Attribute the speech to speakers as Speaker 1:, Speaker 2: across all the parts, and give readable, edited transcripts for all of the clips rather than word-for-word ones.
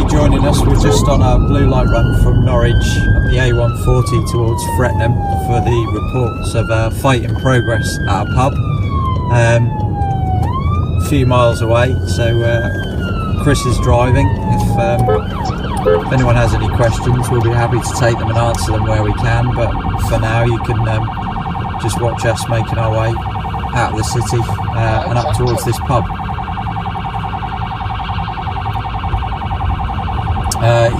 Speaker 1: joining us. We're just on a blue light run from Norwich up the A140 towards Frettenham for the reports of a fight in progress at a pub a few miles away. So Chris is driving. If anyone has any questions, we'll be happy to take them and answer them where we can, but for now you can just watch us making our way out of the city and up towards this pub.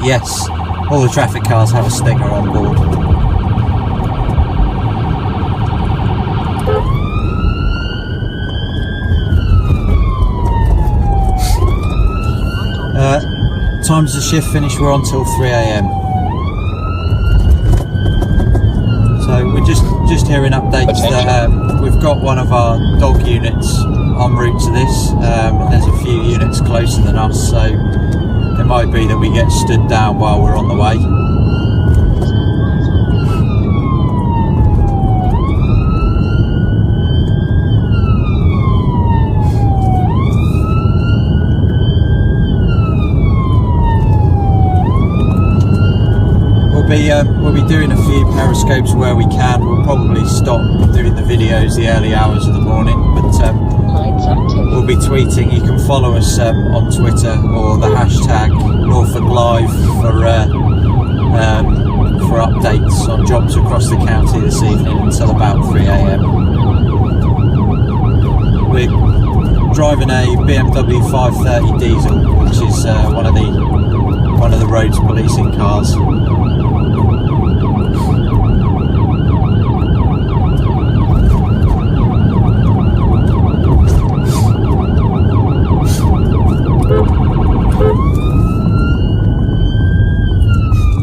Speaker 1: Yes, all the traffic cars have a stinger on board. Time's the shift finish, we're on till 3 AM. So we're just hearing updates that we've got one of our dog units en route to this, and there's a few units closer than us, so it might be that we get stood down while we're on the way. We'll be doing a few periscopes where we can. We'll probably stop doing the videos the early hours of the morning, but we'll be tweeting. You can follow us on Twitter or the hashtag NorfolkLive for updates on jobs across the county this evening until about 3 AM. We're driving a BMW 530 diesel, which is one of the roads policing cars.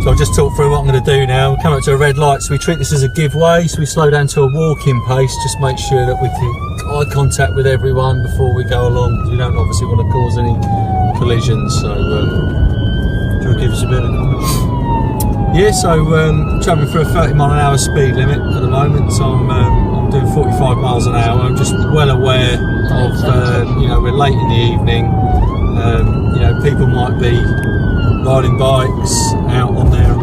Speaker 2: So I'll just talk through what I'm going to do now. Come up to a red light, so we treat this as a giveaway, so we slow down to a walking pace, just make sure that we keep eye contact with everyone before we go along, because we don't obviously want to cause any collisions. So do you want to give us a bit of yeah, so travelling for a 30-mile-an-hour speed limit at the moment, so I'm doing 45 miles an hour. I'm just well aware of, you know, we're late in the evening, you know, people might be riding bikes out on their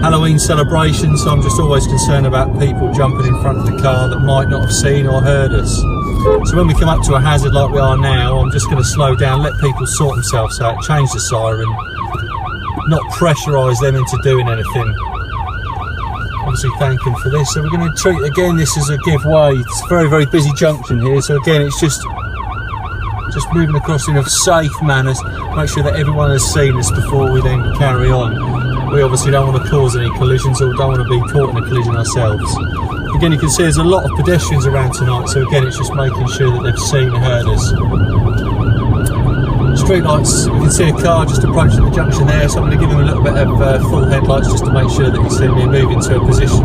Speaker 2: Halloween celebration, so I'm just always concerned about people jumping in front of the car that might not have seen or heard us. So when we come up to a hazard like we are now, I'm just going to slow down, let people sort themselves out, change the siren, not pressurise them into doing anything. Obviously thank them for this. So we're going to treat again this as a giveaway. It's a very, very busy junction here, so again it's just moving across in a safe manner, make sure that everyone has seen us before we then carry on. We obviously don't want to cause any collisions or don't want to be caught in a collision ourselves. Again, you can see there's a lot of pedestrians around tonight, so again it's just making sure that they've seen and heard us. Street lights, you can see a car just approaching the junction there, so I'm going to give him a little bit of full headlights just to make sure that you see me move into a position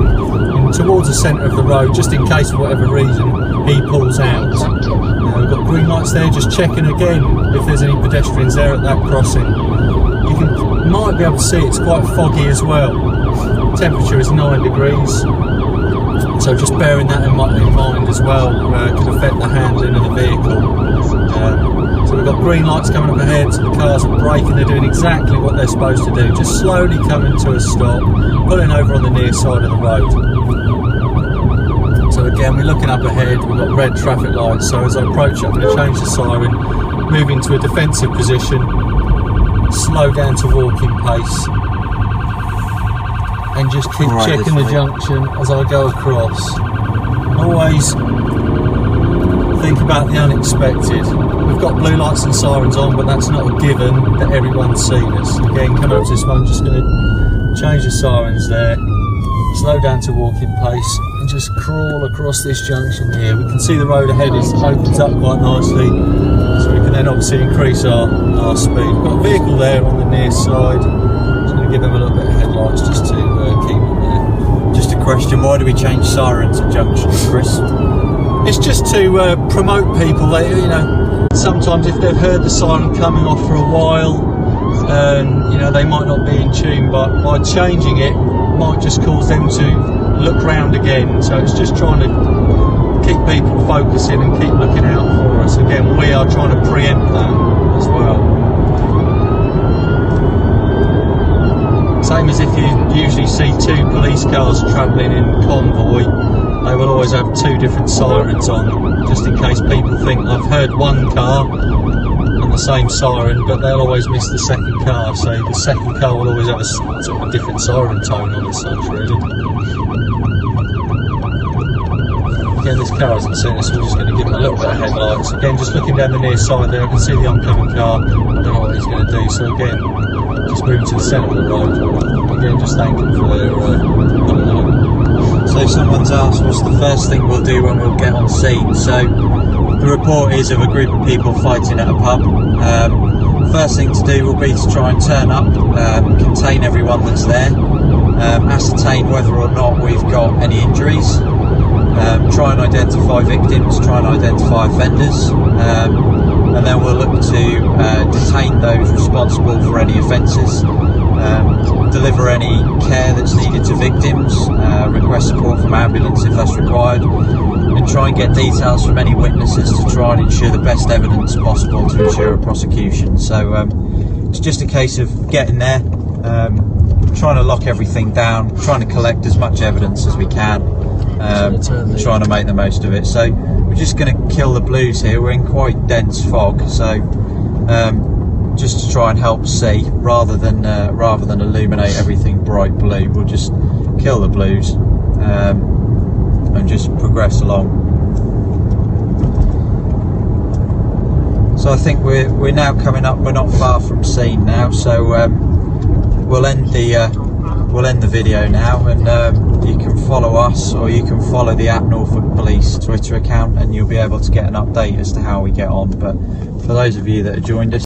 Speaker 2: towards the centre of the road, just in case for whatever reason he pulls out. We've got green lights there, just checking again if there's any pedestrians there at that crossing. You might be able to see it's quite foggy as well. Temperature is 9 degrees, so just bearing that in mind as well could affect the handling of the vehicle. So we've got green lights coming up ahead, so the cars are braking, they're doing exactly what they're supposed to do, just slowly coming to a stop, pulling over on the near side of the road. So again, we're looking up ahead, we've got red traffic lights, so as I approach it, I'm going to change the siren, move into a defensive position, slow down to walking pace, and just keep checking the junction as I go across. Always think about the unexpected. We've got blue lights and sirens on, but that's not a given that everyone's seen us. Again, coming up to this one, I'm just going to change the sirens there, slow down to walking pace, and just crawl across this junction here. We can see the road ahead opens up quite nicely, so we can then obviously increase our speed. We've got a vehicle there on the near side. Just going to give them a little bit of headlights just to keep them there.
Speaker 1: Just a question, why do we change sirens at junctions, Chris?
Speaker 2: It's just to promote people. They, you know, sometimes if they've heard the siren coming off for a while, you know, they might not be in tune, but by changing it might just cause them to look round again. So it's just trying to keep people focusing and keep looking out for us. Again, we are trying to preempt that as well. Same as if you usually see two police cars travelling in convoy, they will always have two different sirens on, just in case people think I've heard one car and the same siren, but they'll always miss the second car, so the second car will always have a sort of a different siren tone on as such, really. Again, this car hasn't seen us, so we're just going to give him a little bit of headlights. Again, just looking down the near side there, I can see the oncoming car. I don't know what he's going to do, so again, just moving to the centre of the road. Again, just thank them for their
Speaker 1: So someone's asked what's the first thing we'll do when we'll get on scene. So the report is of a group of people fighting at a pub. First thing to do will be to try and turn up, contain everyone that's there, ascertain whether or not we've got any injuries, try and identify victims, try and identify offenders, and then we'll look to detain those responsible for any offences, deliver any care that's needed to victims, request support from ambulance if that's required, and try and get details from any witnesses to try and ensure the best evidence possible to ensure a prosecution. So it's just a case of getting there, trying to lock everything down, trying to collect as much evidence as we can, trying to make the most of it. So we're just going to kill the blues here. We're in quite dense fog, so just to try and help see rather than illuminate everything bright blue, we'll just kill the blues and just progress along. So I think we're now coming up. We're not far from scene now, so we'll end the video now, and you can follow us, or you can follow the Norfolk Police Twitter account, and you'll be able to get an update as to how we get on. But for those of you that have joined us,